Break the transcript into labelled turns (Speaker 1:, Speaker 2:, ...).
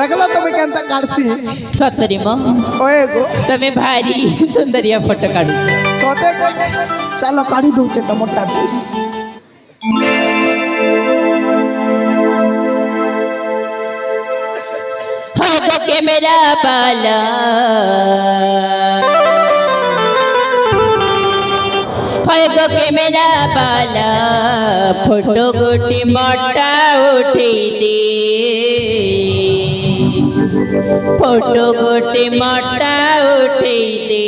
Speaker 1: देखलो तुम्हें केंता काढसी
Speaker 2: सतरी मग
Speaker 1: ओए गो
Speaker 2: तुम्ही भारी सुंदरिया फोटो काढू
Speaker 1: सोते चलो काढी दूचे तो मोठा
Speaker 2: हो के मेरा बाला हो के मेरा बाला फोटो गोटी मोटा उठी दे फोटो गोटी मोटा उठी दे